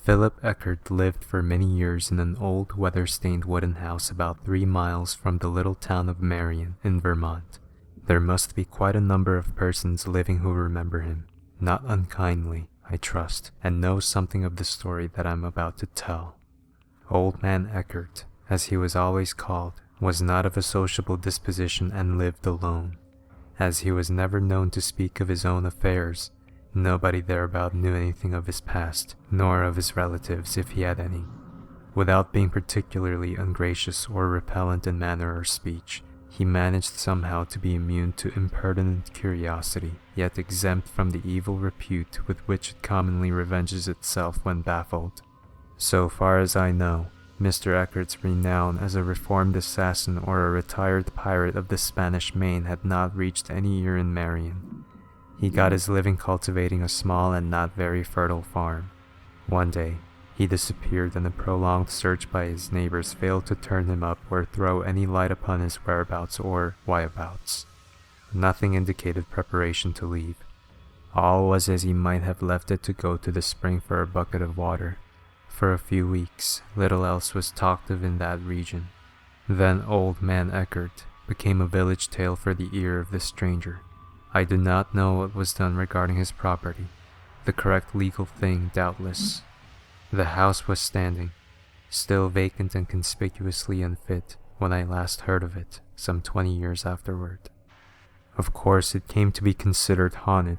Philip Eckert lived for many years in an old weather-stained wooden house about 3 miles from the little town of Marion in Vermont. There must be quite a number of persons living who remember him, not unkindly, I trust, and know something of the story that I'm about to tell. Old Man Eckert, as he was always called, was not of a sociable disposition and lived alone. As he was never known to speak of his own affairs, nobody thereabout knew anything of his past, nor of his relatives if he had any. Without being particularly ungracious or repellent in manner or speech, he managed somehow to be immune to impertinent curiosity, yet exempt from the evil repute with which it commonly revenges itself when baffled. So far as I know, Mr. Eckert's renown as a reformed assassin or a retired pirate of the Spanish Main had not reached any ear in Marion. He got his living cultivating a small and not very fertile farm. One day, he disappeared and a prolonged search by his neighbors failed to turn him up or throw any light upon his whereabouts or whyabouts. Nothing indicated preparation to leave. All was as he might have left it to go to the spring for a bucket of water. For a few weeks, little else was talked of in that region. Then Old Man Eckert became a village tale for the ear of the stranger. I do not know what was done regarding his property. The correct legal thing, doubtless. The house was standing, still vacant and conspicuously unfit, when I last heard of it, some 20 years afterward. Of course, it came to be considered haunted,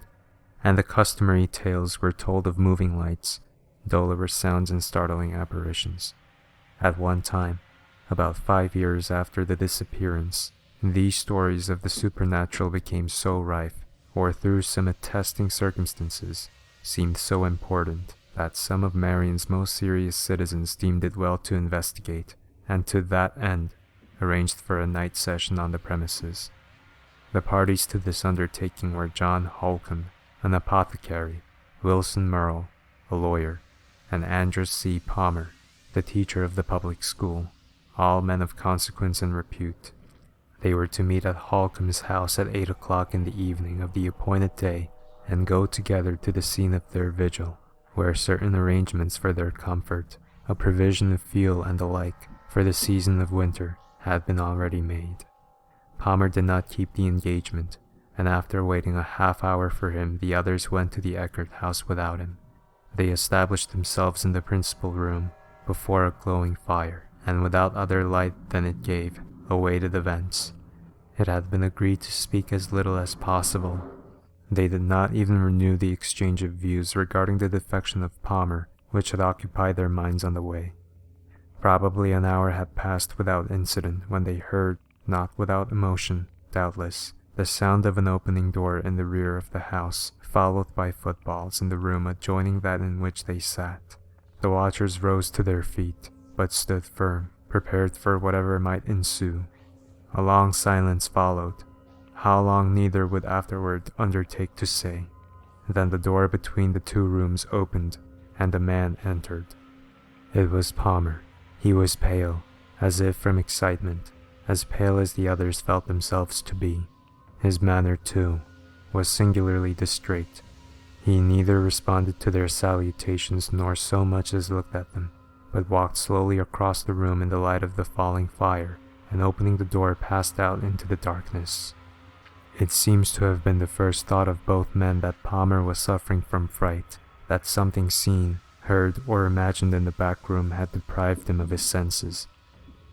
and the customary tales were told of moving lights, dolorous sounds and startling apparitions. At one time, about 5 years after the disappearance, these stories of the supernatural became so rife, or through some attesting circumstances, seemed so important, that some of Marion's most serious citizens deemed it well to investigate, and to that end, arranged for a night session on the premises. The parties to this undertaking were John Holcomb, an apothecary, Wilson Merle, a lawyer, and Andrew C. Palmer, the teacher of the public school, all men of consequence and repute. They were to meet at Holcomb's house at 8 o'clock in the evening of the appointed day and go together to the scene of their vigil, where certain arrangements for their comfort, a provision of fuel and the like, for the season of winter, had been already made. Palmer did not keep the engagement, and after waiting a half-hour for him, the others went to the Eckert house without him. They established themselves in the principal room, before a glowing fire, and without other light than it gave, awaited events. It had been agreed to speak as little as possible. They did not even renew the exchange of views regarding the defection of Palmer, which had occupied their minds on the way. Probably an hour had passed without incident when they heard, not without emotion, doubtless, the sound of an opening door in the rear of the house, followed by footfalls in the room adjoining that in which they sat. The watchers rose to their feet, but stood firm, prepared for whatever might ensue. A long silence followed. How long neither would afterward undertake to say. Then the door between the two rooms opened, and a man entered. It was Palmer. He was pale, as if from excitement, as pale as the others felt themselves to be. His manner, too, was singularly distrait. He neither responded to their salutations nor so much as looked at them, but walked slowly across the room in the light of the falling fire, and opening the door passed out into the darkness. It seems to have been the first thought of both men that Palmer was suffering from fright, that something seen, heard, or imagined in the back room had deprived him of his senses.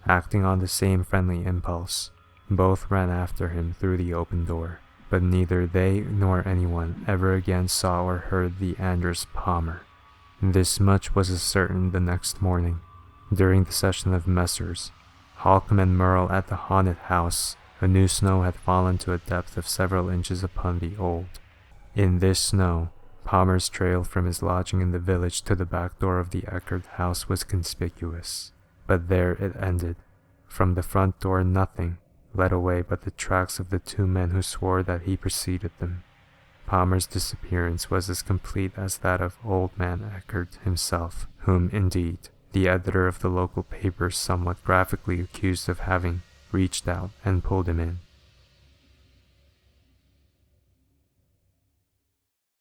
Acting on the same friendly impulse, both ran after him through the open door, but neither they nor anyone ever again saw or heard the Andrews Palmer. This much was as certain the next morning, during the session of Messrs. Holcomb and Merle at the haunted house. A new snow had fallen to a depth of several inches upon the old. In this snow, Palmer's trail from his lodging in the village to the back door of the Eckert house was conspicuous. But there it ended. From the front door nothing led away but the tracks of the two men who swore that he preceded them. Palmer's disappearance was as complete as that of Old Man Eckert himself, whom, indeed, the editor of the local paper somewhat graphically accused of having reached out and pulled him in.